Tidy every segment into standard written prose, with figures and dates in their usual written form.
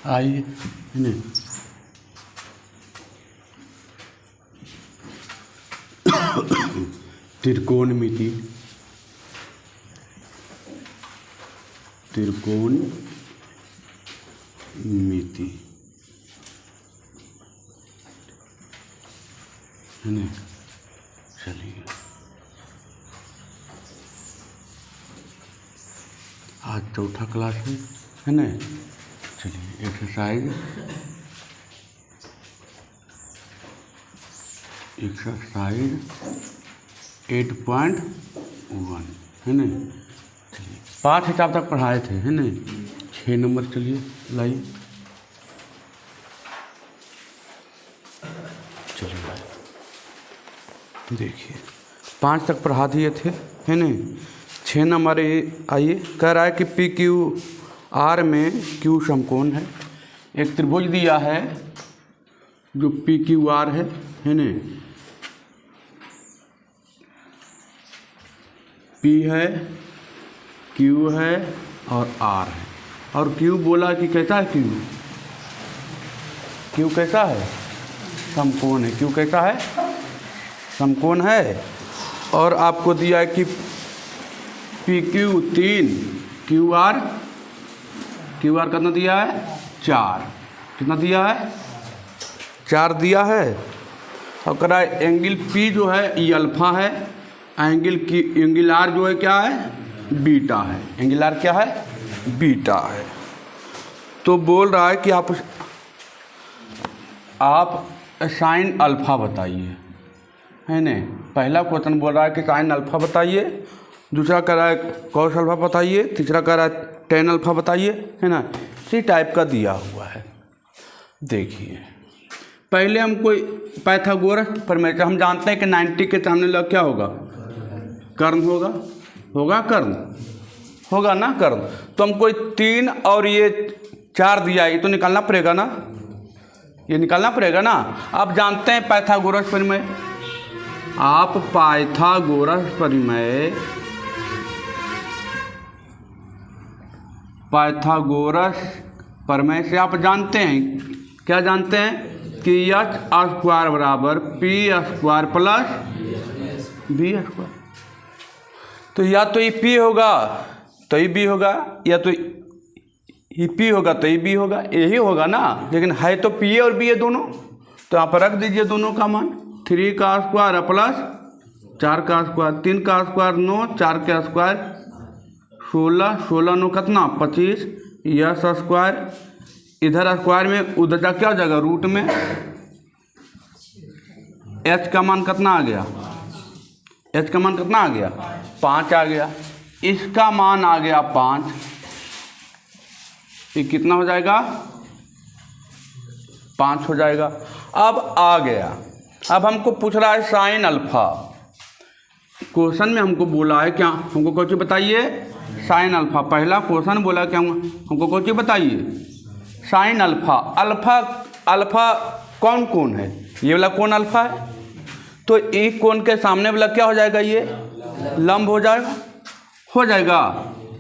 आई नहीं त्रिकोणमिति है ना। चलिए आज चौथा क्लास है ना। चलिए एक्सरसाइज 8.1 है ना। चलिए 5 हिसाब तक पढ़ाए थे है ना। 6 नंबर चलिए लाइए। चलिए देखिए 5 तक पढ़ा दिए थे है ना। 6 नंबर आइए, कह रहा है कि पी क्यू आर में क्यू समकोण है। एक त्रिभुज दिया है जो पी क्यू आर है ना। पी है, क्यू है और आर है। और क्यू बोला कि कैसा है क्यू कैसा है? समकोण है। क्यू कैसा है? समकोण है। और आपको दिया है कि पी क्यू 3, क्यू आर कितना दिया है? 4। कितना दिया है? 4 दिया है। और कह रहा है एंगल पी जो है ये अल्फा है, एंगल आर जो है क्या है? बीटा है। एंगल आर क्या है? बीटा है। तो बोल रहा है कि आप साइन अल्फा बताइए है ना। पहला क्वेश्चन बोल रहा है कि साइन अल्फा बताइए, दूसरा कह रहा है कॉस अल्फा बताइए, तीसरा कह रहा है टेन अल्फा बताइए है ना। इसी टाइप का दिया हुआ है। देखिए पहले हम कोई पाइथागोरस प्रमेय, हम जानते हैं कि 90 के सामने लग क्या होगा? कर्ण होगा कर्ण होगा ना कर्ण। तो हमको 3 और ये 4 दिया, ये तो निकालना पड़ेगा ना, ये निकालना पड़ेगा ना। आप जानते हैं पाइथागोरस प्रमेय, आप पाइथागोरस प्रमेय से आप जानते हैं, क्या जानते हैं कि एच स्क्वायर बराबर P square plus B square. तो या तो ये पी होगा तो ये बी होगा, या तो ये पी होगा तो ये बी होगा, यही होगा ना। लेकिन है तो पी और बी है दोनों, तो यहाँ पर रख दीजिए दोनों का मान। 3 का स्क्वायर प्लस 4 का स्क्वायर, 3 का स्क्वायर 9, 4 का स्क्वायर 16, 16 9 कितना? 25। यस स्क्वायर, इधर स्क्वायर में उधर जा क्या हो जाएगा? रूट में। एच का मान कितना आ गया? एच का मान कितना आ गया? 5 आ गया। इसका मान आ गया 5। ये कितना हो जाएगा? 5 हो जाएगा। अब आ गया, अब हमको पूछ रहा है साइन अल्फा। क्वेश्चन में हमको बोला है क्या? हमको कोई चीज़ बताइए साइन अल्फा। पहला क्वेश्चन बोला क्या? हमको कोई चीज़ बताइए साइन अल्फा। अल्फा कौन है? ये वाला कौन अल्फा है? तो एक कोण के सामने वाला क्या हो जाएगा? ये लंब हो जाएगा।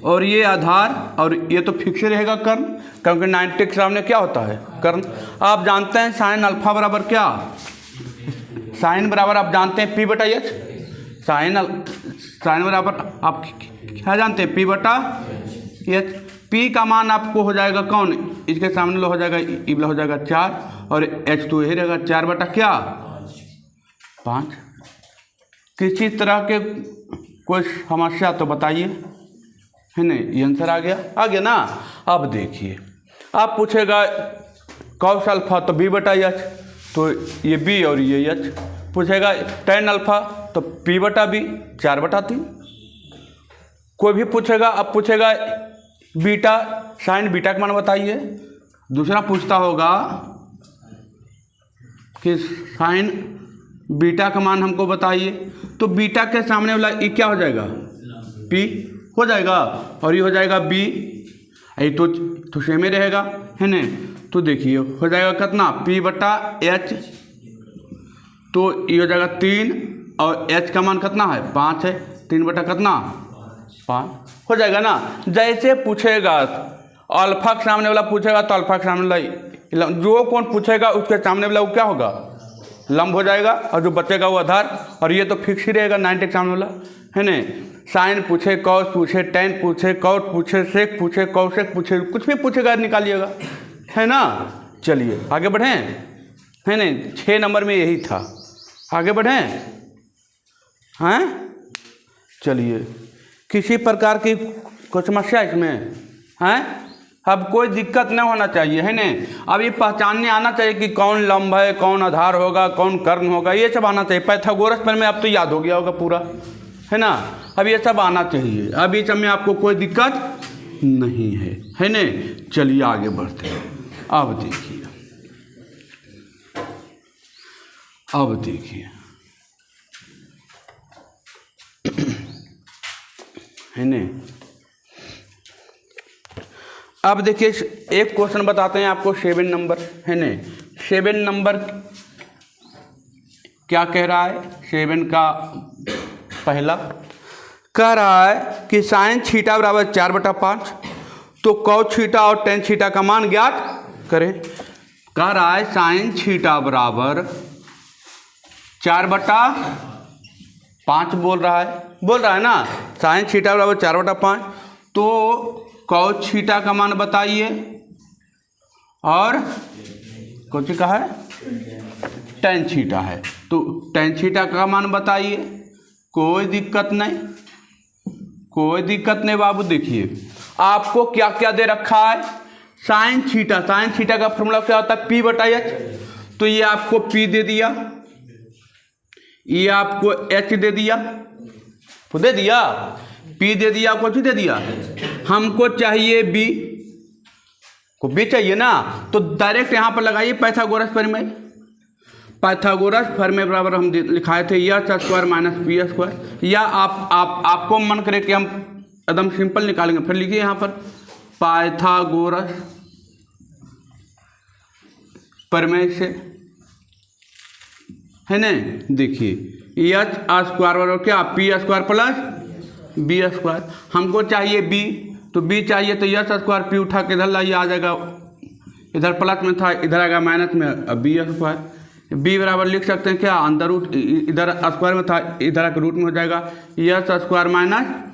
और ये आधार, और ये तो फिक्स रहेगा कर्ण, क्योंकि 90 के सामने क्या होता है? कर्ण। आप जानते हैं साइन अल्फा बराबर क्या? साइन बराबर आप जानते हैं पी बटा एच। साइन बराबर आप क्या जानते हैं? पी बटा एच। पी का मान आपको हो जाएगा कौन? इसके सामने हो जाएगा, ई हो जाएगा 4, और एच तो यही रहेगा 4 बटा क्या? 5। किसी तरह के कोई समस्या तो बताइए है ना। ये आंसर आ गया ना। अब देखिए आप पूछेगा कॉस अल्फा तो बी बटा एच, तो ये बी और ये एच। पूछेगा टेन अल्फा तो पी बटा बी 4 बटा 3। कोई भी पूछेगा, अब पूछेगा बीटा, साइन बीटा का मान बताइए। दूसरा पूछता होगा कि साइन बीटा का मान हमको बताइए। तो बीटा के सामने वाला ये क्या हो जाएगा? पी हो जाएगा, और ये हो जाएगा बी। ये तो सेम ही रहेगा है ना। तो देखिए हो जाएगा कितना? पी बटा एच, तो ये हो जाएगा 3, और एच का मान कितना है? 5 है। 3 बटा कितना? 5 हो जाएगा ना। जैसे पूछेगा अल्फा के सामने वाला पूछेगा तो अल्फा के सामने वाला जो कौन पूछेगा उसके सामने वाला वो क्या होगा, लंब हो जाएगा, और जो बचेगा वो आधार। और ये तो फिक्स ही रहेगा 90 के सामने वाला, है ना। साइन पूछे, कॉस पूछे, टेन पूछे, कॉट पूछे, सेक पूछे, कॉसेक पूछे, कुछ भी पूछेगा निकालिएगा, है ना। चलिए आगे बढ़ें, है ना। 6 नंबर में यही था, आगे बढ़ें, हैं। चलिए, किसी प्रकार की कोई समस्या इसमें हैं, अब कोई दिक्कत नहीं होना चाहिए, है ना। अब ये पहचानने आना चाहिए कि कौन लंब है, कौन आधार होगा, कौन कर्ण होगा, ये सब आना चाहिए। पाइथागोरस पर में अब तो याद हो गया होगा पूरा, है ना। अब ये सब आना चाहिए, अब इस समय आपको कोई दिक्कत नहीं है ना। चलिए आगे बढ़ते हैं। अब देखिए, है ना। अब देखिए एक क्वेश्चन बताते हैं आपको 7 नंबर, है ना। 7 नंबर क्या कह रहा है, 7 का पहला कह रहा है कि साइन थीटा बराबर 4/5, तो कॉस थीटा और टेन थीटा का मान ज्ञात करें। कह रहा है साइन थीटा बराबर 4/5 बोल रहा है ना। साइन थीटा बराबर 4/5, तो कॉस थीटा का मान बताइए, और कौन सी का है, टेन थीटा है, तो टेन थीटा का मान बताइए। कोई दिक्कत नहीं बाबू। देखिए आपको क्या क्या दे रखा है, साइन थीटा का फॉर्मूला क्या होता है, P/H। तो ये आपको P दे दिया, ये आपको H दे दिया, P दे दिया, आपको H दे दिया। हमको चाहिए B चाहिए ना, तो डायरेक्ट यहाँ पर लगाइए पाइथागोरस प्रमेय। पाइथागोरस प्रमेय बराबर हम लिखाए थे h² - p², या आपको मन करे कि हम एकदम सिंपल निकालेंगे, फिर लिखिए यहाँ पर पाइथागोरस प्रमेय से, है ना। देखिए h² बराबर क्या, p² + b²। हमको चाहिए b, तो b चाहिए तो h² p उठा के इधर लाइए, आ जाएगा, इधर प्लस में था इधर आएगा माइनस में, b²। b बराबर लिख सकते हैं क्या, अंदर रूट, इधर स्क्वायर में था इधर आकर रूट में हो जाएगा, h² -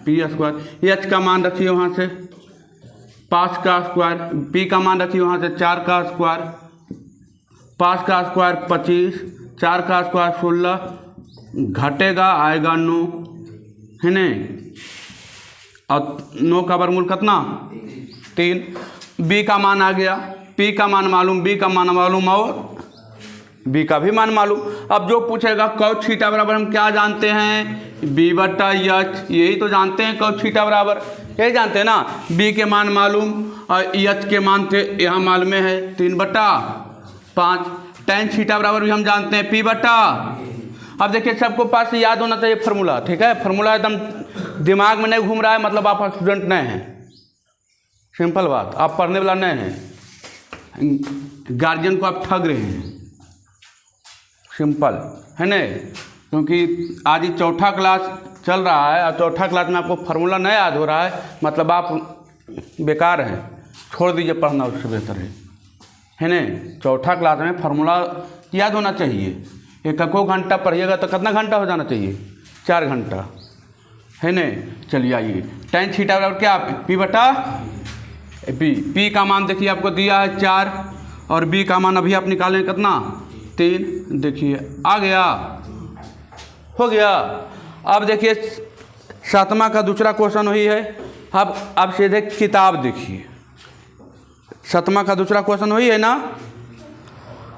p²। h का मान रखिए वहाँ से 5 का स्क्वायर, p का मान रखिए वहाँ से 4 का स्क्वायर, 5 का स्क्वायर 25, 4 का स्क्वायर 16, घटेगा आएगा 9, है ना। और 9 का वर्गमूल कितना, 3। b का मान आ गया, p का मान मालूम, b का मान मालूम, और b का भी मान मालूम। अब जो पूछेगा कॉस थीटा बराबर हम क्या जानते हैं, B/H, यही तो जानते हैं, कॉस थीटा बराबर यही जानते हैं ना। b के मान मालूम और h के मान थे यहाँ मालूम है 3/5। टेन थीटा बराबर भी हम जानते हैं P/। अब देखिए सबको पास याद होना चाहिए फार्मूला, ठीक है। फार्मूला एकदम दिमाग में नहीं घूम रहा है, मतलब आप स्टूडेंट नहीं हैं, सिंपल बात, आप पढ़ने वाला नहीं हैं, गार्जियन को आप ठग रहे हैं, सिंपल, है ना। क्योंकि आज ही 4था क्लास चल रहा है और 4था क्लास में आपको फार्मूला नहीं याद हो रहा है, मतलब आप बेकार हैं, छोड़ दीजिए पढ़ना, उससे बेहतर है ना। 4था क्लास में फार्मूला याद होना चाहिए। एक घंटा पढ़िएगा तो कितना घंटा हो जाना चाहिए, 4 घंटा, है ना। चलिए आइए, टेन थीटा बराबर क्या, P/B। P का मान देखिए आपको दिया है 4, और B का मान अभी आप निकालें कितना, 3। देखिए आ गया, हो गया। अब देखिए 7वां का दूसरा क्वेश्चन वही है। अब सीधे किताब देखिए, 7वां का दूसरा क्वेश्चन वही है ना,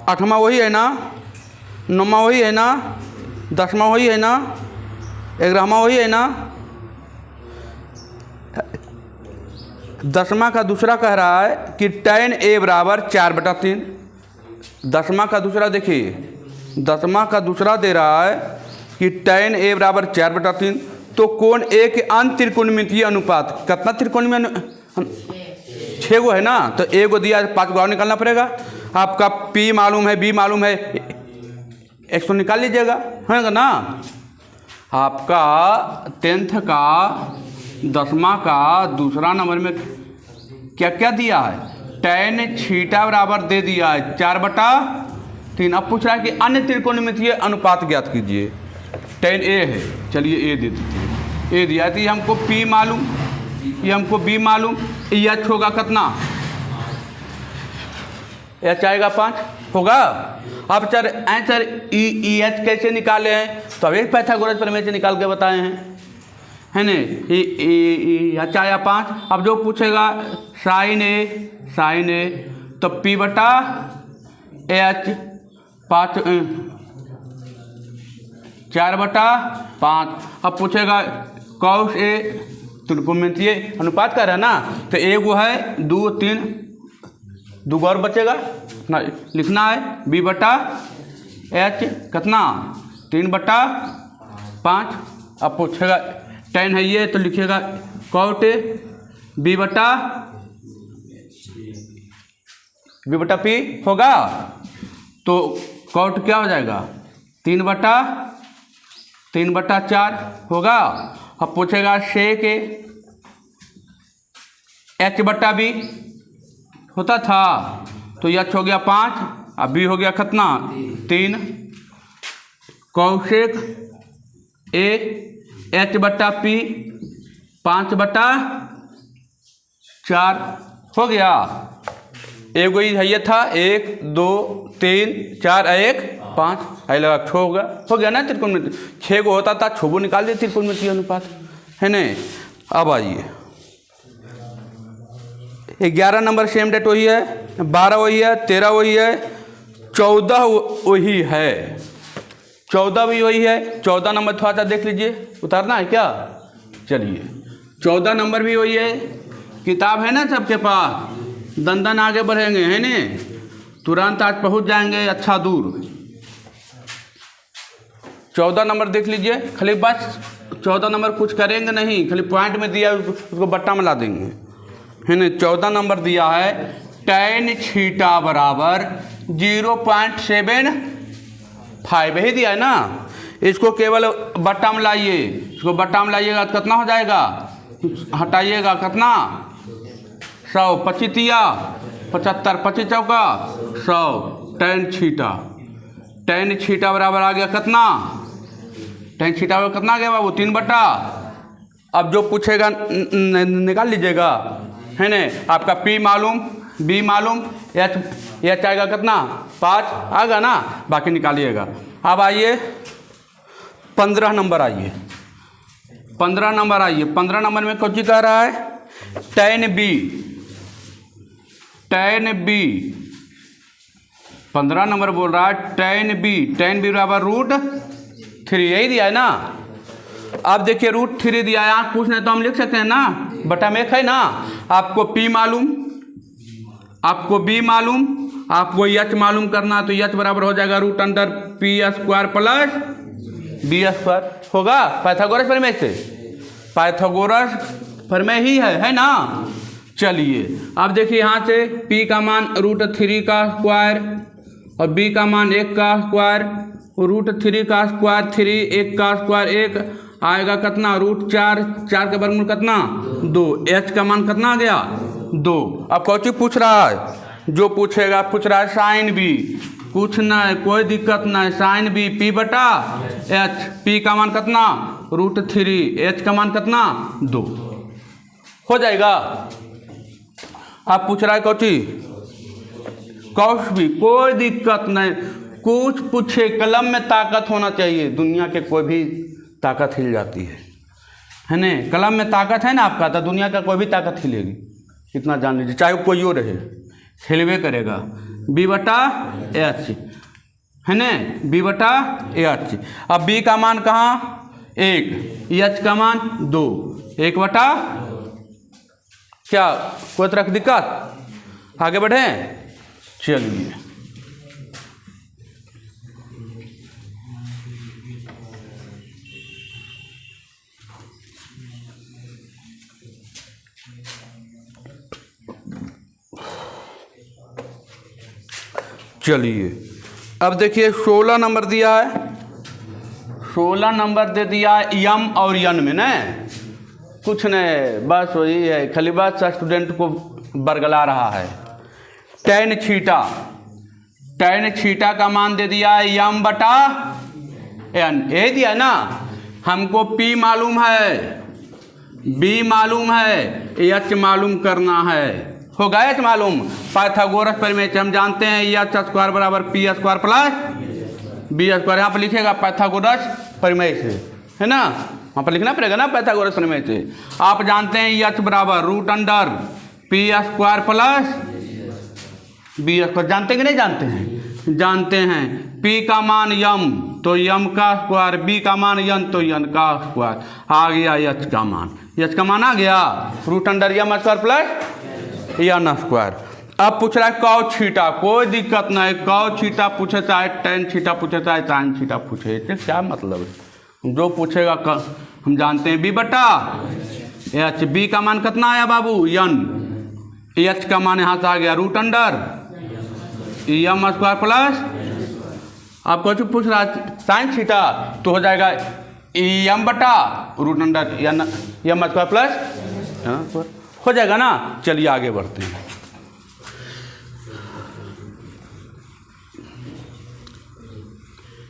8वां वही है ना, 9वां वही है ना, 10वां वही है ना, 11वां वही है ना। 10वां का दूसरा कह रहा है कि tan A बराबर 4/3। 10वां का दूसरा देखिए, 10वां का दूसरा दे रहा है कि tan A बराबर 4/3, तो कोण A के अंत त्रिकोणमितीय अनुपात कितना, त्रिकोणमितीय 6 गो है ना, तो A को दिया 5 गो और निकालना पड़ेगा। आपका P मालूम है, B मालूम है, एक तो निकाल लीजिएगा, है ना। आपका 10th का दसवां का दूसरा नंबर में क्या क्या दिया है, tan थीटा बराबर दे दिया है 4/3। अब पूछ रहा है कि अन्य त्रिकोणमितीय अनुपात ज्ञात कीजिए। tan a है, चलिए a दे देते हैं, a दिया तो ये हमको p मालूम, ये हमको b मालूम, ये h होगा कितना, h आएगा 5 होगा। अब सर आंसर ई एच कैसे निकाले हैं, तो अब एक पाइथागोरस प्रमेय से निकाल के बताए हैं, है न। एच आया 5। अब जो पूछेगा साइन ए तो p/h 4/5। अब पूछेगा कॉस ए, त्रिकोणमितीय अनुपात का है ना, तो एक वो है 2 3, 2 और बचेगा ना, लिखना है b/h कितना 3/5। अब पूछेगा tan है ये, तो लिखिएगा cot b/p होगा, तो cot क्या हो जाएगा 3/4 होगा। अब पूछेगा sec h/b होता था, तो h हो गया 5, अब b हो गया कितना 3, cosec a h/p 5/4 हो गया। एक वही है ये था 1 2 3 4 1 5, आई लगा 6 हो गया ना त्रिकोणमितीय, 6 को होता था 6 को निकाल दिए त्रिकोणमितीय अनुपात, है न। अब आइए 11 नंबर सेम डेट वही है, 12 वही है, 13 वही है, 14 वही है, 14 भी वही है। 14 नंबर थोड़ा सा देख लीजिए, उतारना है क्या, चलिए 14 नंबर भी वही है। किताब है ना सबके पास, दंदन आगे बढ़ेंगे, है न, तुरंत आज पहुंच जाएंगे अच्छा दूर। 14 नंबर देख लीजिए, खाली बस 14 नंबर कुछ करेंगे नहीं, खाली पॉइंट में दिया उसको बट्टा में ला देंगे, है न। 14 नंबर दिया है tan थीटा बराबर 0.75 ही दिया है ना, इसको केवल बट्टा में लाइए, इसको बट्टा में लाइएगा तो कितना हो जाएगा, हटाइएगा कितना 100, 25 तिया 75, 25 चौका 100, tan थीटा बराबर आ गया कितना, tan थीटा बराबर कितना आ गया बाबू 3/। अब जो पूछेगा निकाल लीजिएगा, है न। आपका p मालूम, b मालूम, h आएगा कितना 5 आएगा ना, बाकी निकालिएगा। अब आइए 15 नंबर, आइए 15 नंबर, आइए 15 नंबर में कौन सी कह रहा है, tan b 15 नंबर बोल रहा है tan b बराबर √3, यही दिया है ना। अब देखिए √3 दिया है, आप पूछना तो हम लिख सकते हैं ना, बटा में 1 है ना। आपको p मालूम, आपको b मालूम, आपको h मालूम करना, तो h बराबर हो जाएगा √p² प्लस b² होगा। पाइथागोरस प्रमेय से, पाइथागोरस प्रमेय ही है ना। चलिए अब देखिए यहाँ से p का मान √3 का स्क्वायर और b का मान 1 का स्क्वायर, √3 का स्क्वायर 3, 1 का स्क्वायर 1 आएगा कितना √4, 4 का वर्गमूल कितना 2, h का मान कितना आ गया 2। अब कौन सी पूछ रहा है, जो पूछेगा पूछ रहा है साइन b, कुछ नहीं कोई दिक्कत नहीं, साइन b p/h, p का मान कितना √3, h का मान कितना 2 हो जाएगा। अब पूछ रहा है कौन सी कॉस b, कोई दिक्कत नहीं, कुछ पूछे कलम में ताकत होना चाहिए, दुनिया के कोई भी ताकत हिल जाती है न। कलम में ताकत है ना आपका, तो दुनिया का कोई भी ताकत हिलेगी, इतना जान लीजिए, चाहे कोई और रहे हिलवे करेगा। b/h है न, b/h। अब b का मान कहाँ 1, h का मान 2, 1/ क्या कोई तरह की दिक्कत, आगे बढ़े चलिए। चलिए अब देखिए 16 नंबर दिया है, 16 नंबर दे दिया है यम और यन में न। कुछ नहीं, बस वही है, खाली बस स्टूडेंट को बरगला रहा है। टेन थीटा का मान दे दिया है यम बटा एन, ये दिया ना। हमको पी मालूम है, बी मालूम है, एच मालूम करना है। हो गया एच मालूम। पाइथागोरस प्रमेय से हम जानते हैं एच स्क्वायर बराबर P square plus B square. यहाँ पर लिखेगा पाइथागोरस प्रमेय से, है ना, वहाँ पर लिखना पड़ेगा ना पाइथागोरस प्रमेय से। आप जानते हैं एच बराबर root under P square plus B square. जानते हैं कि नहीं जानते हैं? जानते हैं। पी का मान यम तो यम का स्क्वायर, बी का मान यन तो यन का स्क्वायर। आ गया एच का मान, एच का मान आ गया root under m square plus n square. अब पूछ रहा है कॉस थीटा, कोई दिक्कत नहीं, कॉस थीटा पूछे चाहे टेन थीटा पूछे चाहे साइन थीटा पूछे, इससे क्या मतलब है, जो पूछेगा हम जानते हैं बी बटा एच। बी का मान कितना आया बाबू यन, एच का मान यहाँ से आ गया root under m square plus, आप कुछ पूछ रहा है साइन थीटा तो हो जाएगा यम बटा root under m square plus, हो जाएगा ना। चलिए आगे बढ़ते हैं।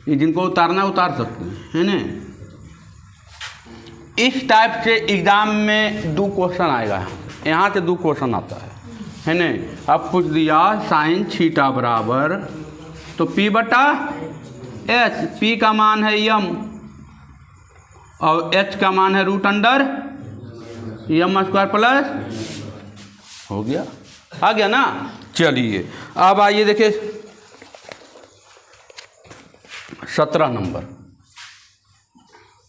ये जिनको उतारना उतार सकते हैं, है ना। इस टाइप से एग्जाम में 2 क्वेश्चन आएगा, यहाँ से 2 क्वेश्चन आता है ना। अब पूछ दिया साइन थीटा बराबर तो पी बटा एच, पी का मान है यम और एच का मान है root under m square plus, हो गया, आ गया ना। चलिए अब आइए देखिए 17 नंबर।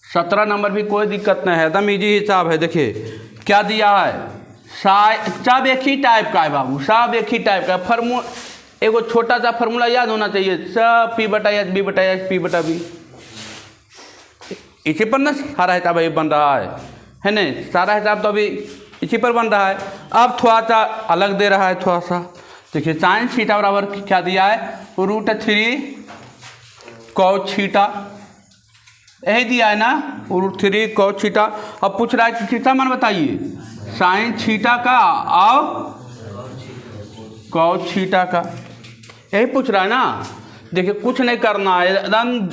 17 नंबर भी कोई दिक्कत नहीं है, एकदम इजी हिसाब है। देखिए क्या दिया है, सब एक ही टाइप का है बाबू, सब एक ही टाइप का फार्मूला। एगो छोटा सा फार्मूला याद होना चाहिए, सब पी बटा एच बी बटा एच पी बटा बी। इसी पर ना सारा हिसाब अभी बन रहा है ना, सारा हिसाब तो अभी इसी पर बन रहा है। अब थोड़ा सा अलग दे रहा है, थोड़ा सा देखिए साइन थीटा बराबर क्या दिया है रूट 3 कॉस थीटा, यही दिया है ना रूट 3 कॉस थीटा। अब पूछ रहा है कि थीटा मान बताइए, साइन थीटा का और कॉस थीटा का, यही पूछ रहा है ना। देखिए कुछ नहीं करना है, एकदम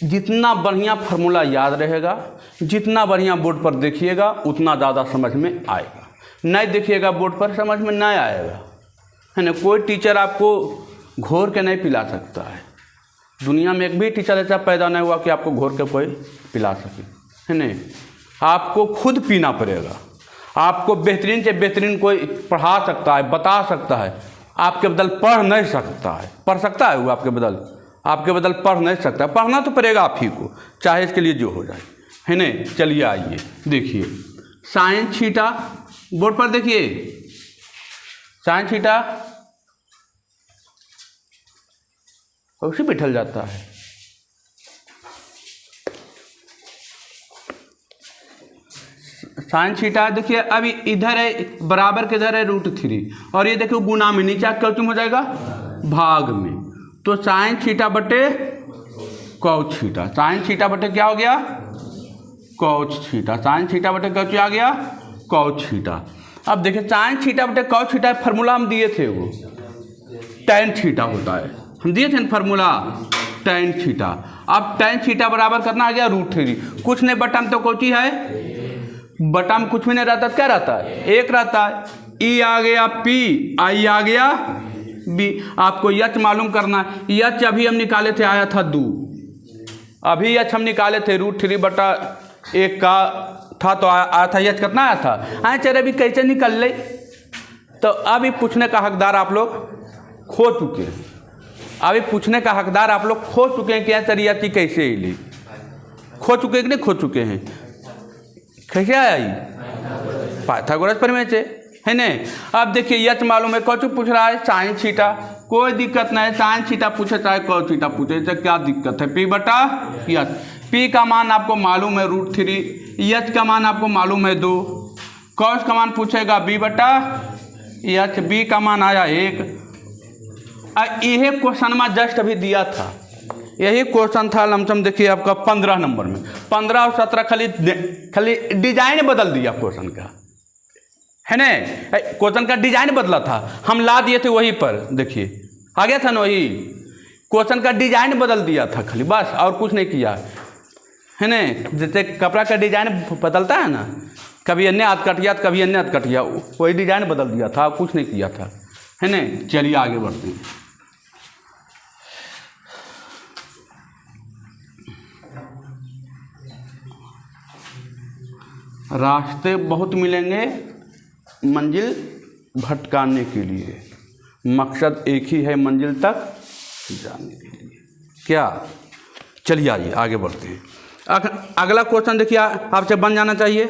जितना बढ़िया फार्मूला याद रहेगा, जितना बढ़िया बोर्ड पर देखिएगा उतना ज़्यादा समझ में आएगा। नहीं देखिएगा बोर्ड पर समझ में नहीं आएगा, है ना। कोई टीचर आपको घोर के नहीं पिला सकता है, दुनिया में एक भी टीचर ऐसा पैदा नहीं हुआ कि आपको घोर के कोई पिला सके, है ना। आपको खुद पीना पड़ेगा। आपको बेहतरीन से बेहतरीन कोई पढ़ा सकता है, बता सकता है, आपके बदल पढ़ नहीं सकता है। पढ़ सकता है वो आपके बदल पढ़ नहीं सकता। पढ़ना तो पड़ेगा आप ही को, चाहे इसके लिए जो हो जाए, है ना। चलिए आइए देखिए साइन थीटा, बोर्ड पर देखिए साइन थीटा उसी बैठल जाता है। साइन थीटा देखिए अभी इधर है बराबर के इधर है रूट 3 और ये देखिए गुना में नीचे क्यों हो जाएगा भाग में, तो साइन थीटा बटे कॉस थीटा, साइन थीटा बटे क्या हो गया कॉस थीटा, साइन थीटा बटे क्या आ गया कॉस थीटा। अब देखिए साइन थीटा बटे कॉस थीटा फार्मूला हम दिए थे, वो टेन थीटा होता है, हम दिए थे फार्मूला टेन थीटा। अब टेन थीटा बराबर करना आ गया रूट 3, कुछ नहीं बटन तो कोची है, बटन कुछ भी नहीं रहता, क्या रहता है एक रहता है। ई आ गया पी, आई आ गया बी। आपको एच मालूम करना है, एच अभी हम निकाले थे आया था 2, अभी एच हम निकाले थे रूट 3 बटा 1 का था तो आया था एच कितना आया था, आए चले अभी कैसे निकल ले। तो अभी पूछने का हकदार आप लोग खो चुके हैं, अभी पूछने का हकदार आप लोग खो चुके हैं कि सर एच कैसे ली, खो चुके कि नहीं खो चुके हैं। कैसे आया ये पाइथागोरस प्रमेय से, है ना। अब देखिए एच मालूम है, कौन पूछ रहा है साइन थीटा, कोई दिक्कत नहीं, साइन थीटा पूछे चाहे कॉस थीटा पूछे, तो क्या दिक्कत है। पी बटा एच, पी का मान आपको मालूम है रूट 3, एच का मान आपको मालूम है 2, कॉस का मान पूछेगा बी बटा एच, बी का मान आया 1। यह क्वेश्चन में जस्ट अभी दिया था, यही क्वेश्चन था लमसम देखिए आपका 15 नंबर में। 15 और 17 खाली डिजाइन बदल दिया क्वेश्चन का, है ना। क्वेश्चन का डिजाइन बदला था, हम ला दिए थे वहीं पर, देखिए आ गया था ना वही। क्वेश्चन का डिजाइन बदल दिया था खाली, बस और कुछ नहीं किया, है ना। जैसे कपड़ा का डिजाइन बदलता है ना, कभी अन्य हाथ कट गया तो कभी अन्य हाथ कट गया, वही डिजाइन बदल दिया था, कुछ नहीं किया था, है ना। चलिए आगे बढ़ते हैं। रास्ते बहुत मिलेंगे मंजिल भटकाने के लिए, मकसद एक ही है मंजिल तक जाने के लिए। क्या? चलिए आइए आगे बढ़ते हैं। अगला क्वेश्चन देखिए आपसे बन जाना चाहिए,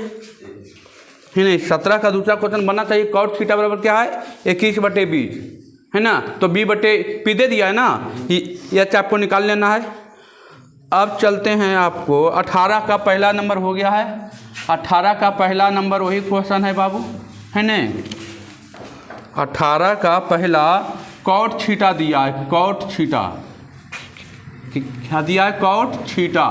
है नहीं। 17 का दूसरा क्वेश्चन बनना चाहिए। कॉट थीटा बराबर क्या है? 21/20, है ना। तो b/p दे दिया है ना, ये आपको निकाल लेना है। अब चलते हैं आपको 18 का पहला नंबर हो गया है। 18 का पहला नंबर वही क्वेश्चन है बाबू, है ना। 18 का पहला कॉट थीटा दिया है, कॉट थीटा क्या दिया है? Cot theta.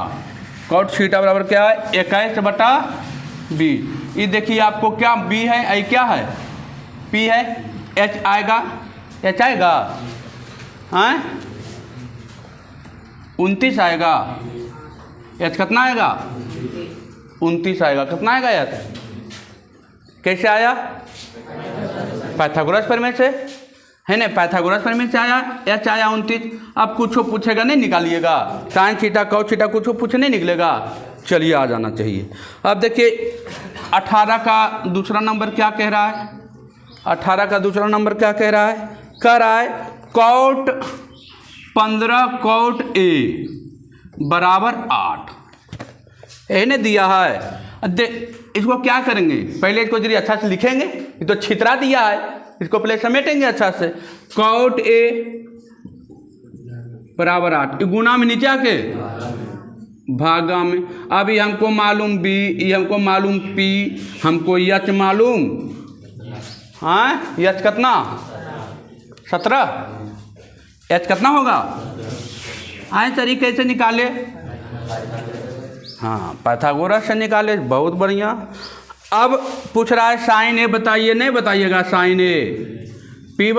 कॉट थीटा बराबर क्या है? 21/20। ये देखिए आपको क्या b है, आई क्या है? p है, h आएगा, h आएगा, हाँ 29 आएगा, h कितना आएगा? 29 आएगा, कितना आएगा यार? कैसे आया? पाइथागोरस प्रमेय से, है ना। पाइथागोरस प्रमेय से आया, एच आया 29। अब कुछ पूछेगा नहीं निकालिएगा, साइन थीटा कॉस थीटा कुछ पूछे नहीं निकलेगा। चलिए आ जाना चाहिए। अब देखिए 18 का दूसरा नंबर क्या कह रहा है? 18 का दूसरा नंबर क्या कह रहा है? कह रहा है कॉट 15 कॉट a बराबर 8, ने दिया है। इसको क्या करेंगे? पहले इसको जरिए अच्छा से लिखेंगे, ये तो छितरा दिया है, इसको पहले समेटेंगे अच्छा से। कॉट a बराबर 8, गुना में नीचे आके भागा में। अब ये हमको मालूम b, ये हमको मालूम p, हमको h मालूम, हाँ h कितना? 17, h कितना होगा? आए तरीके से निकाले, हाँ पाइथागोरस से निकाले, बहुत बढ़िया। अब पूछ रहा है साइन ए बताइए, नहीं बताइएगा साइन ए, p/h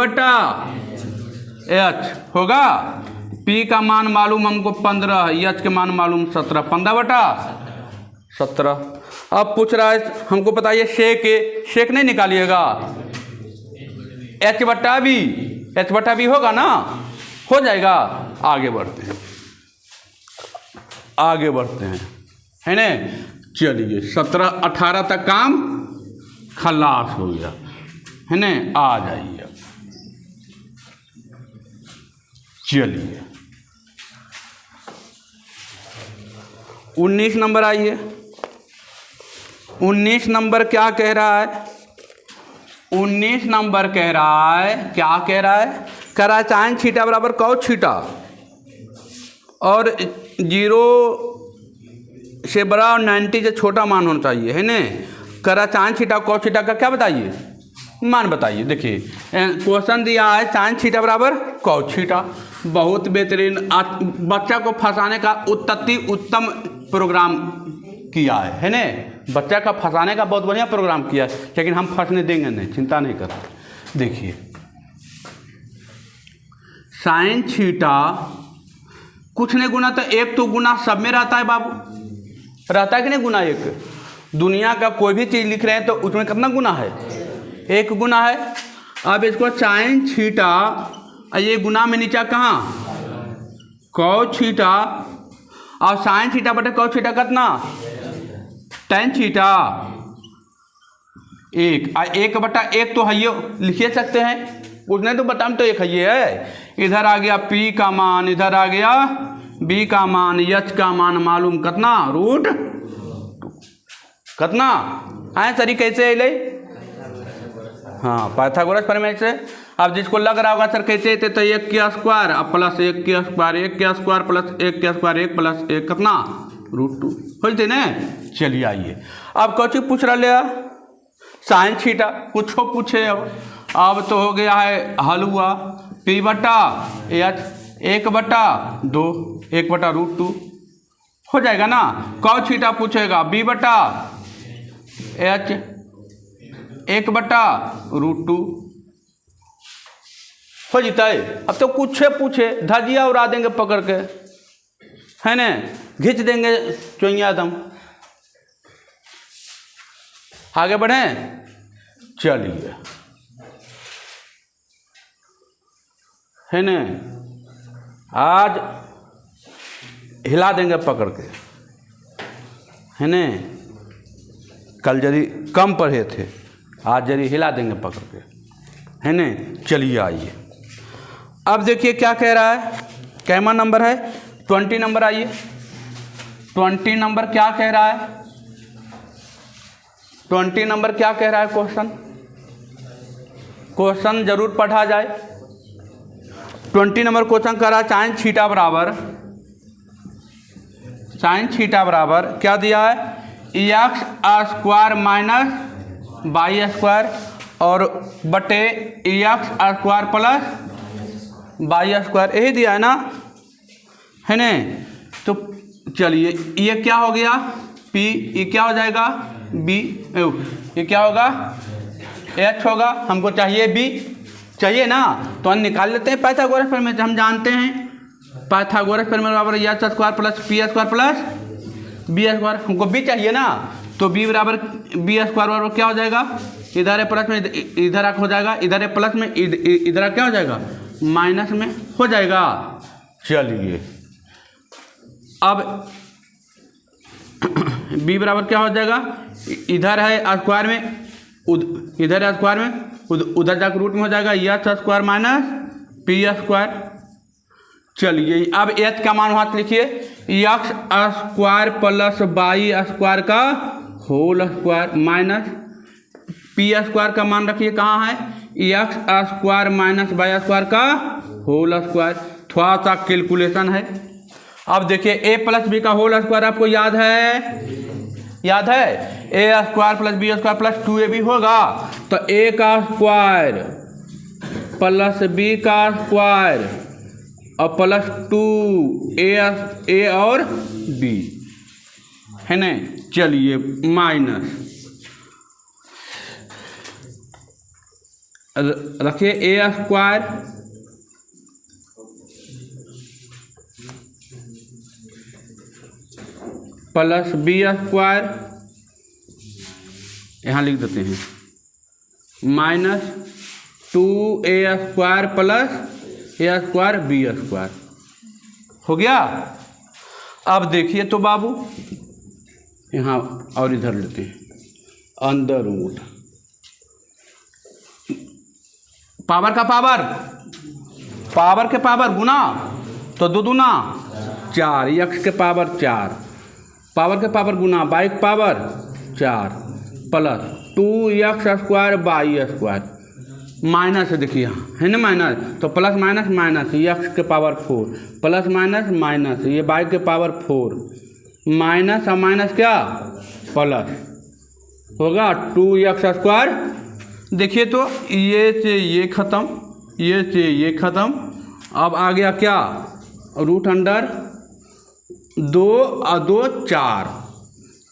होगा। p का मान मालूम हमको 15, h के मान मालूम 17, 15/17। अब पूछ रहा है हमको बताइए सेक ए, सेक नहीं निकालिएगा, h/b होगा ना, हो जाएगा। आगे बढ़ते हैं, आगे बढ़ते हैं, है ना। चलिए 17-18 तक काम खलास हो गया, है ना। आ जाइए, चलिए 19 नंबर आइए। 19 नंबर क्या कह रहा है? 19 नंबर कह रहा है, क्या कह रहा है? कह रहा है साइन थीटा बराबर कॉस थीटा और 0 से बड़ा और 90 से छोटा मान होना चाहिए, है ना। कह रहा है साइन थीटा कॉस थीटा का क्या बताइए? मान बताइए। देखिए क्वेश्चन दिया है साइन थीटा बराबर कॉस थीटा, बहुत बेहतरीन। बच्चा को फंसाने का उत्तम प्रोग्राम किया है ना। बच्चा का फंसाने का बहुत बढ़िया प्रोग्राम किया है, लेकिन हम फंसने देंगे नहीं, चिंता नहीं करें। देखिए साइन थीटा कुछ नहीं गुना, तो एक तो गुना सब में रहता है बाबू, रहता है कि नहीं गुना? एक दुनिया का कोई भी चीज़ लिख रहे हैं तो उसमें कितना गुना है? एक गुना है। अब इसको साइन थीटा, ये गुना में नीचा कहाँ? कॉस थीटा, और साइन थीटा बटे कॉस थीटा कितना? Tan theta. 1/1 तो है, लिखिए सकते हैं, उसने तो बता, तो एक है। इधर आ गया p का मान, इधर आ गया b का मान, h का मान मालूम कितना? √2 कितना आए सरी कैसे अले? हाँ पाइथागोरस प्रमेय से। अब जिसको लग रहा होगा सर कैसे थे, तो 1 के स्क्वायर अब प्लस 1 के स्क्वायर, 1 के स्क्वायर प्लस 1 के स्क्वायर, 1 प्लस 1 कितना? √2 हो जाते ना। चलिए आइए, अब कौन पूछ रहा लिया? साइन थीटा कुछ पूछे। अब तो हो गया है हल हुआ p/h 1/2, 1/√2 हो जाएगा ना। कॉस थीटा पूछेगा b बटा h 1/√2 हो जीता है। अब तो कुछ पूछे धजिया उड़ा देंगे पकड़ के, है ना, घिंच देंगे चोइया दम। आगे बढ़े, चलिए, है ना, आज हिला देंगे पकड़ के, है ना। कल यदि कम पढ़े थे, आज यदि हिला देंगे पकड़ के, है ना। चलिए आइए, अब देखिए क्या कह रहा है, कैमा नंबर है 20 नंबर। आइए 20 नंबर क्या कह रहा है, 20 नंबर क्या कह रहा है, क्वेश्चन जरूर पढ़ा जाए। 20 नंबर क्वेश्चन कह रहा है साइन थीटा बराबर क्या दिया है, x² माइनस y² और बटे x² प्लस y², यही दिया है ना, है ना। तो चलिए ये क्या हो गया p, ये क्या हो जाएगा b, ये क्या होगा h होगा, हमको चाहिए b, चाहिए ना, तो हम निकाल लेते हैं पाइथागोरस प्रमेय। हम जानते हैं पाइथागोरस प्रमेय बराबर x² plus p² plus b², हमको b चाहिए ना, तो b बराबर b² बराबर क्या हो जाएगा, इधर है प्लस में इधर हो जाएगा, इधर है प्लस में इधर क्या हो जाएगा, माइनस में हो जाएगा। चलिए अब b बराबर क्या हो जाएगा, इधर है स्क्वायर में, इधर है स्क्वायर में, उधर जाकर रूट में हो जाएगा x² माइनस p²। चलिए अब h का मान वहाँ लिखिए, x² प्लस y² का होल स्क्वायर माइनस p² का मान रखिए कहाँ है, x² माइनस y² का होल स्क्वायर। थोड़ा सा कैलकुलेशन है। अब देखिए a प्लस b का होल स्क्वायर आपको याद है, a² plus b² plus 2ab होगा, तो a का स्क्वायर प्लस b का स्क्वायर और प्लस 2a और b, है ना। चलिए माइनस रखिए a² प्लस b², यहाँ लिख देते हैं, minus 2a² plus a² b², हो गया। अब देखिए तो बाबू, यहाँ और इधर लेते हैं, अंदर रूट पावर का पावर के पावर गुना, तो 2 दूना 4, x के पावर 4, पावर के पावर गुना y के power 4 plus 2x² y², minus देखिए यहाँ है ना, माइनस तो प्लस माइनस माइनस, x के पावर 4 प्लस माइनस माइनस, ये y के पावर 4 माइनस और माइनस क्या प्लस होगा 2x²। देखिए तो ये से ये ख़त्म, ये से ये ख़त्म। अब आ गया क्या, रूट अंडर 2 और 2 4,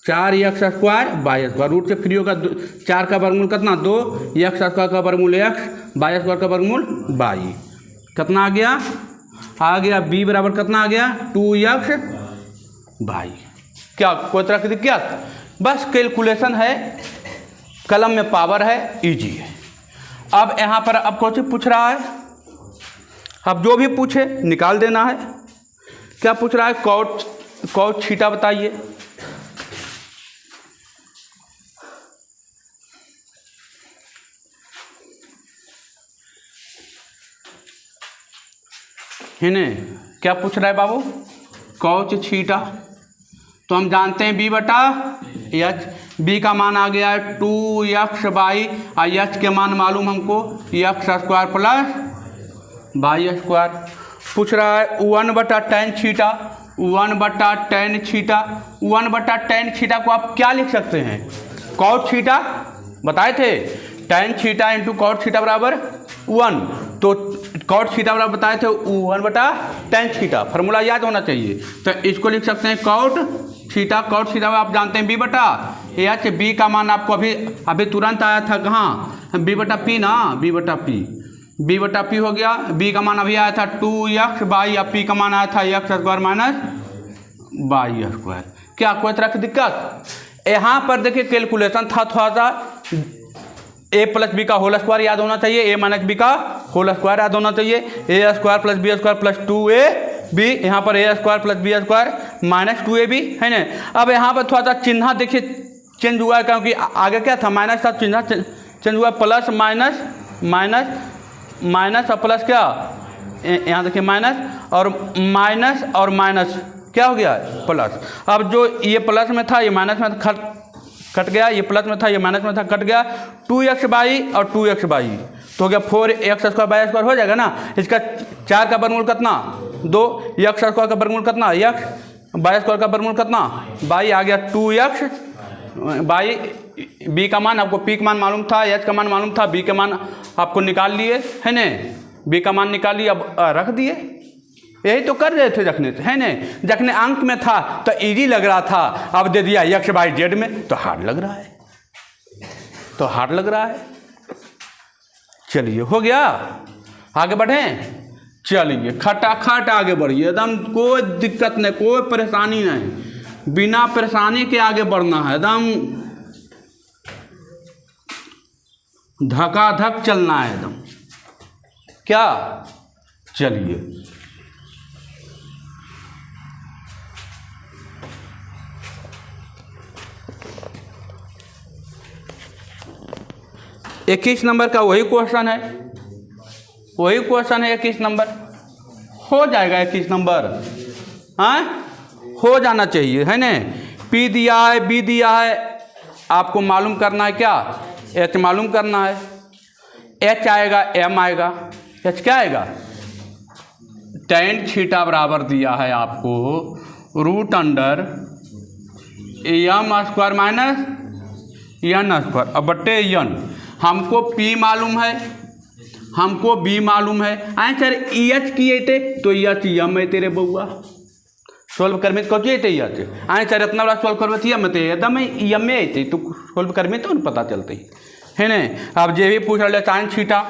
4x² y², रूट से फ्री होगा 4 का वर्गमूल कितना 2, x² का वर्गमूल x, y² का वर्गमूल y, कितना आ गया b बराबर कितना आ गया 2x y। क्या कोई तरह की दिक्कत, बस कैलकुलेशन है, कलम में पावर है, इजी है। अब यहाँ पर अब कौन पूछ रहा है, अब जो भी पूछे निकाल देना है। क्या पूछ रहा है, कॉट थीटा बताइए। है न, क्या पूछ रहा है बाबू, कॉट थीटा, तो हम जानते हैं b बटा एच, b का मान आ गया है 2xy, और h के मान मालूम हमको x² प्लस y²। पूछ रहा है 1/tan theta, 1/tan theta, 1/tan theta को आप क्या लिख सकते हैं, कॉट थीटा बताए थे, tan theta into cot theta बराबर 1, तो कॉट थीटा बराबर बताए थे 1/tan थीटा, फार्मूला याद होना चाहिए। तो इसको लिख सकते हैं कॉट थीटा आप जानते हैं b/h, b का मान आपको अभी तुरंत आया था कहाँ, b/p ना, b/p हो गया। b का मान अभी आया था 2x बाई, अब p का मान आया था x² माइनस y²। क्या कोई तरह की दिक्कत? यहाँ पर देखिए कैलकुलेशन था थोड़ा सा, a+b का होल स्क्वायर याद होना चाहिए, a-b का होल स्क्वायर याद होना चाहिए, a² + b² + 2ab, यहाँ पर a² + b² माइनस 2ab है ना। अब यहाँ पर थोड़ा सा चिन्ह देखिए चेंज हुआ है, क्योंकि आगे क्या था, माइनस था, चिन्ह चेंज हुआ, प्लस माइनस और प्लस, क्या यहाँ देखिए माइनस और माइनस क्या हो गया, प्लस। अब जो ये प्लस में था ये माइनस में कट गया, ये प्लस में था ये माइनस में था, कट गया। 2x बाई और 2x बाई तो हो गया 4x² y² हो जाएगा ना। इसका 4 का वर्गमूल कितना, 2, x² का वर्गमूल कितना, x, y² का वर्गमूल कितना, y, आ गया 2x बाई। b का मान आपको p का मान मालूम था, h का मान मालूम था, b का मान आपको निकाल लिए है न, b का मान निकाल लिए, अब रख दिए। यही तो कर रहे थे रखने से है न, जखने अंक में था तो इजी लग रहा था, अब दे दिया x/z में तो हार्ड लग रहा है, चलिए हो गया, आगे बढ़ें। चलिए खटाखट आगे बढ़िए, एकदम कोई दिक्कत नहीं, कोई परेशानी नहीं, बिना परेशानी के आगे बढ़ना है, एकदम धकाधक चलना है एकदम। क्या, चलिए इक्कीस नंबर का वही क्वेश्चन है 21 नंबर हो जाएगा, 21 नंबर हाँ हो जाना चाहिए है ना। P दिया है, B दिया है, आपको मालूम करना है क्या, H मालूम करना है, H आएगा, M आएगा, H क्या आएगा, tan थीटा बराबर दिया है आपको √m² माइनस n², अब बट्टे n। हमको P मालूम है, हमको B मालूम है, आए सर EH किए थे तो EH यम है तेरे बउआ, सोल्व करमे तो कौन थे EH, आए सर इतना बड़ा सोल्व करवे थी मत एकदम यम में थे, तो सोल्व करमे तो पता चलते है ना। अब जे भी पूछ रहे साइन थीटा,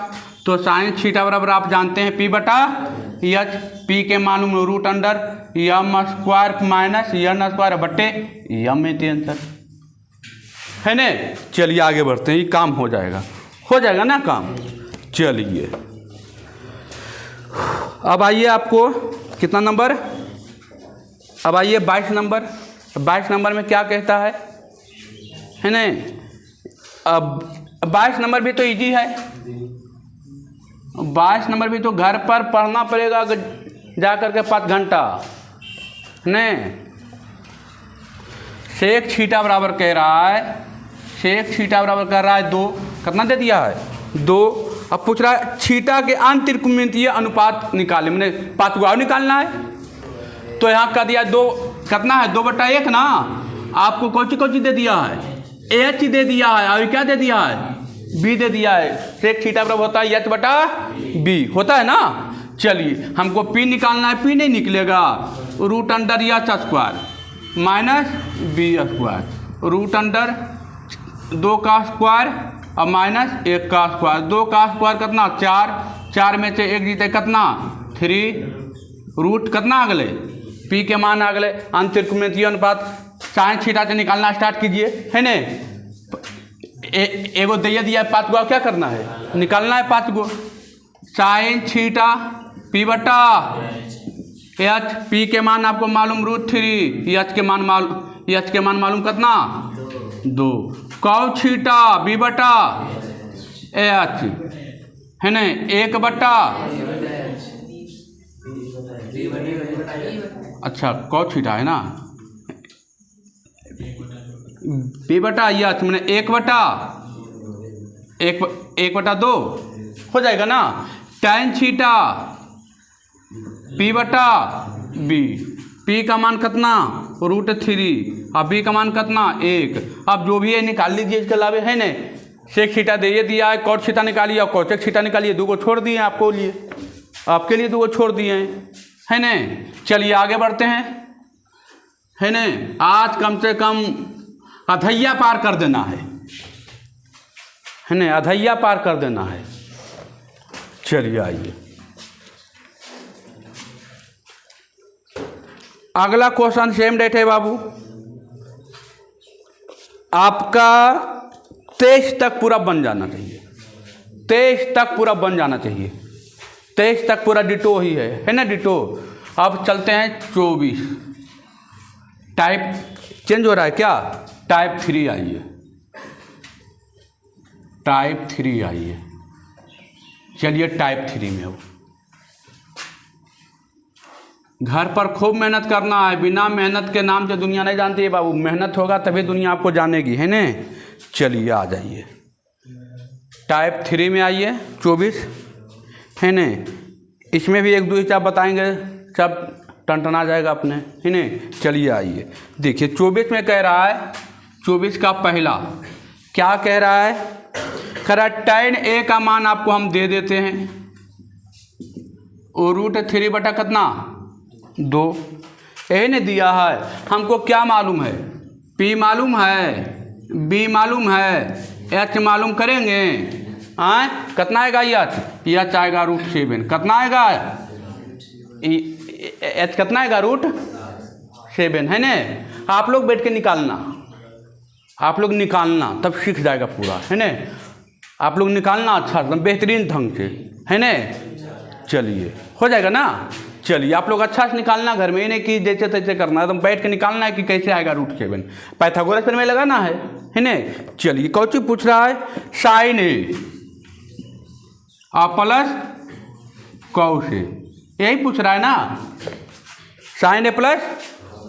तो साइन थीटा बराबर आप जानते हैं P/H, P के मालूम √m² माइनस n² बट्टे यम में थे आंसर है ना। चलिए आगे बढ़ते हैं, ये काम हो जाएगा ना काम। चलिए अब आइए आपको कितना नंबर, अब आइए 22 नंबर। 22 नंबर में क्या कहता है ना। अब 22 नंबर भी तो इजी है, 22 नंबर भी तो घर पर पढ़ना पड़ेगा जा करके 5 घंटा ने। सेक थीटा बराबर कह रहा है, सेक थीटा बराबर कर रहा है 2, कितना दे दिया है 2। अब पूछ रहा है थीटा के अंतरिकोणीय अनुपात निकाले, मैंने 5 गुआ निकालना है, तो यहाँ का दिया 2, कितना है 2/1 ना। आपको कौची दे दिया है, H दे दिया है, और क्या दे दिया है B दे दिया है। सेक थीटा बराबर होता है H/B होता है ना। चलिए हमको P निकालना है, P नहीं निकलेगा, √h² माइनस b², √2 का स्क्वायर और माइनस 1 का स्क्वायर, 2 का स्क्वायर कितना 4, 4 में से 1 जीते कितना 3, रूट कितना अगले P के मान अगले अंतरिकोणीय अनुपात। साइन थीटा से निकालना स्टार्ट कीजिए है ने। एगो दिया 5 गो, क्या करना है निकालना है 5 गो। साइन थीटा P/H, P के मान आपको मालूम √3, H के मान मालूम कितना 2, कॉस थीटा B/H है न 1/, अच्छा कॉस थीटा है ना, B/H मैंने 1/2 हो जाएगा ना। tan थीटा P/B, P का मान कितना √3 और B का मान कितना 1। अब जो भी है निकाल लीजिए इसके अलावे है न। सेक थीटा दे दिया है, कॉट थीटा निकालिए और कोसेक थीटा निकालिए, 2 को छोड़ दिए आपको लिए आपके लिए तो वो छोड़ दिए हैं, है न। चलिए आगे बढ़ते हैं, है न। आज कम से कम अधैया पार कर देना है न, अधैया पार कर देना है। चलिए आइए, अगला क्वेश्चन सेम डेट है बाबू। आपका 23 तक पूरा बन जाना चाहिए, 23 तक पूरा बन जाना चाहिए, 23 तक पूरा डिटो ही है ना, डिटो। अब चलते हैं 24, टाइप चेंज हो रहा है क्या, टाइप 3 आइए, टाइप 3 आइए। चलिए टाइप 3 में हो, घर पर खूब मेहनत करना है, बिना मेहनत के नाम से दुनिया नहीं जानती है बाबू। मेहनत होगा तभी दुनिया आपको जानेगी, है न। चलिए आ जाइए, टाइप 3 में आइए, 24, है न। इसमें भी एक दो हिसाब बताएंगे, सब टनटना जाएगा अपने, है न। चलिए आइए, देखिए 24 में कह रहा है, 24 का पहला क्या कह रहा है, कह रहा है tan a का मान आपको हम दे देते हैं, और √3 बटा कितना 2, यही ने दिया है। हमको क्या मालूम है, P मालूम है, B मालूम है, H मालूम करेंगे। कितना आएगा H आएगा √7, कितना आएगा H, कितना आएगा √7, है न। आप लोग बैठ के निकालना, आप लोग निकालना, तब सीख जाएगा पूरा, है न। आप लोग निकालना अच्छा बेहतरीन ढंग से, है न। चलिए हो जाएगा ना। चलिए आप लोग अच्छा से निकालना घर में, ही नहीं कि जैसे तैसे करना है, तो बैठ के निकालना है कि कैसे आएगा √7, पाइथागोरस पर में लगाना है न। चलिए कौची पूछ रहा है, sin a plus cos a, यही पूछ रहा है ना। sin a plus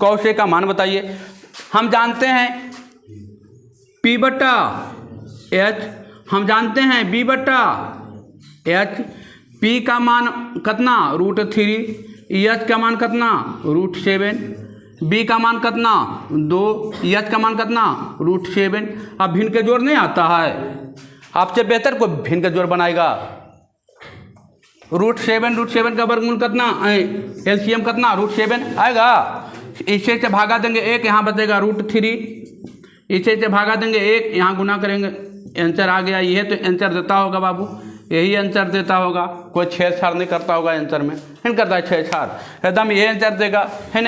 cos a का मान बताइए। हम जानते हैं P बटा H, हम जानते हैं B बटा H। P का मान कितना √3, H का मान कितना √7, B का मान कितना 2, H का मान कितना √7। अब भिन्न के जोड़ नहीं आता है, आपसे बेहतर कोई भिन्न का जोड़ बनाएगा। √7 का वर्गमूल कितना, LCM कितना √7 आएगा। इसे से भागा देंगे 1, यहाँ बचेगा √3, इसे से भागा देंगे 1, यहाँ गुना करेंगे, आंसर आ गया। ये तो आंसर देता होगा बाबू, यही आंसर देता होगा, कोई छेड़छाड़ नहीं करता होगा आंसर में, नहीं करता है छेड़छाड़, एकदम ये आंसर देगा, है न।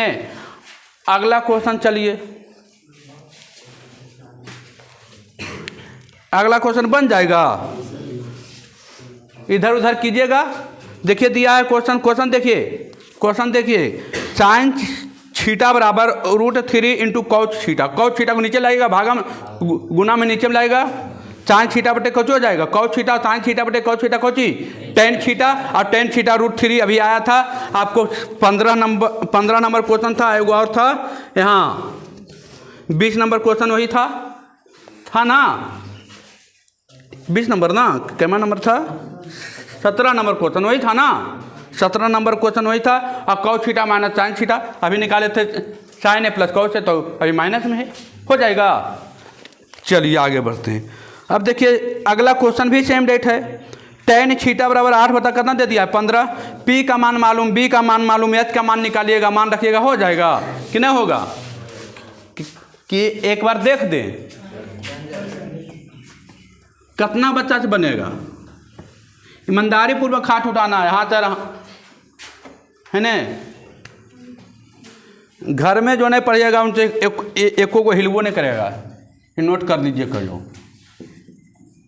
अगला क्वेश्चन, चलिए अगला क्वेश्चन बन जाएगा, इधर उधर कीजिएगा। देखिए दिया है क्वेश्चन, क्वेश्चन देखिए, क्वेश्चन देखिए, sin थीटा बराबर √3 into cos theta. cos theta को नीचे लाएगा, भागा में गुना में नीचे में लाएगा, sin थीटा बटे कौची हो जाएगा, cos थीटा, sin थीटा बटे cos theta Cauchy tan theta, और tan थीटा √3 अभी आया था आपको 15 नंबर क्वेश्चन था, एगो और था यहाँ 20 नंबर क्वेश्चन वही था ना, 20 नंबर ना, कितना नंबर था 17 नंबर क्वेश्चन वही था ना, 17 नंबर क्वेश्चन वही था। और cos theta minus sin theta अभी निकाले थे, sin a प्लस cos है तो अभी माइनस में है, हो जाएगा। चलिए आगे बढ़ते हैं। अब देखिए अगला क्वेश्चन भी सेम डेट है, tan थीटा बराबर 8 बटा कितना दे दिया है 15, P का मान मालूम, B का मान मालूम, H का मान निकालिएगा, मान रखिएगा, हो जाएगा कि नहीं होगा, कि एक बार देख दें कितना बच्चा से बनेगा। ईमानदारी पूर्वक हाथ उठाना है, हाथ है न। घर में जो नहीं पढ़िएगा उनसे एको को हिलवो नहीं करेगा, नोट कर लीजिए करो,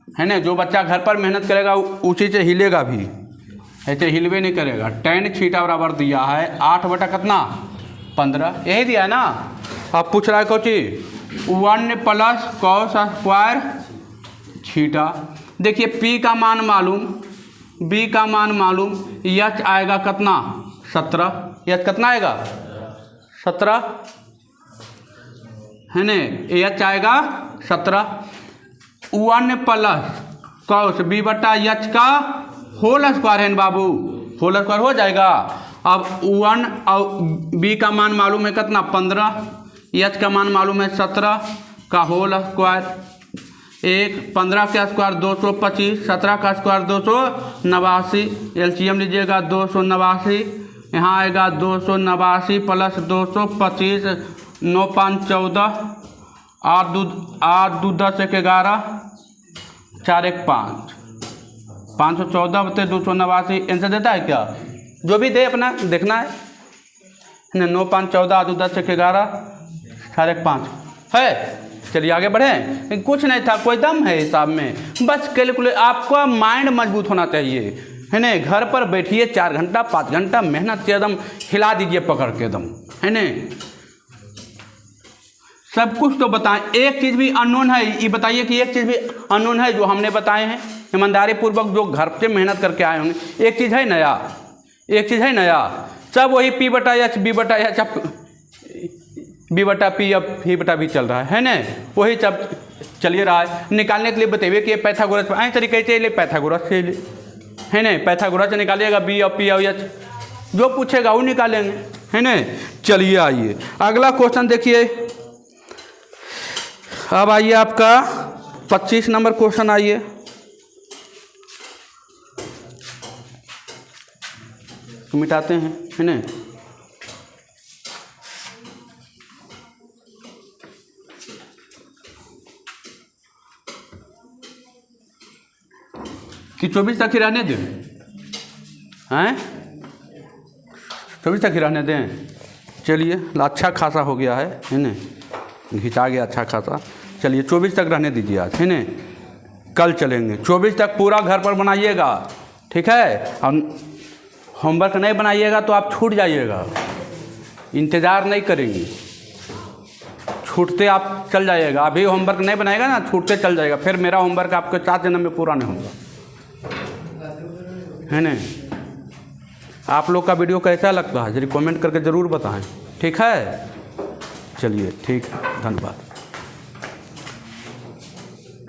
है ना। जो बच्चा घर पर मेहनत करेगा उसी से हिलेगा भी, ऐसे हिलवे नहीं करेगा। tan थीटा बराबर दिया है 8 बटा कितना 15, यही दिया है ना। अब पूछ रहा है Cauchy 1 plus cos square theta. देखिए P का मान मालूम, B का मान मालूम, H आएगा कितना 17, H कितना आएगा 17, है न। H आएगा 17, 1 प्लस cos B बटा H का होल स्क्वायर है न बाबू, होल स्क्वायर हो जाएगा। अब 1 और B का मान मालूम है कितना 15, H का मान मालूम है 17 का होल स्क्वायर, 1 15 का स्क्वायर 225, 17 का स्क्वायर 89, एलसीएम लीजिएगा 289, यहाँ आएगा 289 प्लस 225, 9 5 14, 8 2 10 1 11, 4 1 5, 514 बते 289 आंसर देता है क्या? जो भी दे अपना देखना है। 9 5 14, 8 2 10 1 11, 4 1 5 है। चलिए आगे बढ़ें। कुछ नहीं था, कोई दम है हिसाब में, बस कैलकुलेट। आपका माइंड मजबूत होना चाहिए, है ना। घर पर बैठिए 4 घंटा 5 घंटा मेहनत से एकदम हिला दीजिए पकड़ के एकदम, है ना। सब कुछ तो बताएं, एक चीज़ भी अननोन है ये बताइए कि एक चीज़ भी अननोन है जो हमने बताए हैं ईमानदारी पूर्वक, जो घर से मेहनत करके आए होंगे। एक चीज़ है नया, एक चीज़ है नया, सब वही P/H B/H B/P अब P/B चल रहा है ना, वही सब चलिए रहा है। निकालने के लिए बताइए कि ये पैथागोरस पर तरीके से ले, पैथागोरस से ले, है ना। पैथागोरस से निकालिएगा B और P और H, जो पूछेगा वो निकालेंगे, है ना। चलिए आइए अगला क्वेश्चन देखिए। अब आइए आपका 25 नंबर क्वेश्चन आइए। मिटाते हैं, है ना। कि 24 तक ही रहने दें, हैं 24 तक ही रहने दें। चलिए अच्छा खासा हो गया है ना, घिंचा गया अच्छा खासा। चलिए 24 तक रहने दीजिए आज, है ना। कल चलेंगे। 24 तक पूरा घर पर बनाइएगा, ठीक है। और होमवर्क नहीं बनाइएगा तो आप छूट जाइएगा, इंतज़ार नहीं करेंगे, छूटते आप चल जाइएगा। अभी होमवर्क नहीं बनाएगा ना, छूटते चल जाएगा, फिर मेरा होमवर्क आपके 4 जन्म में पूरा नहीं होगा, है ना। आप लोग का वीडियो कैसा लगता है जरा कमेंट करके ज़रूर बताएं, ठीक है। चलिए ठीक, धन्यवाद।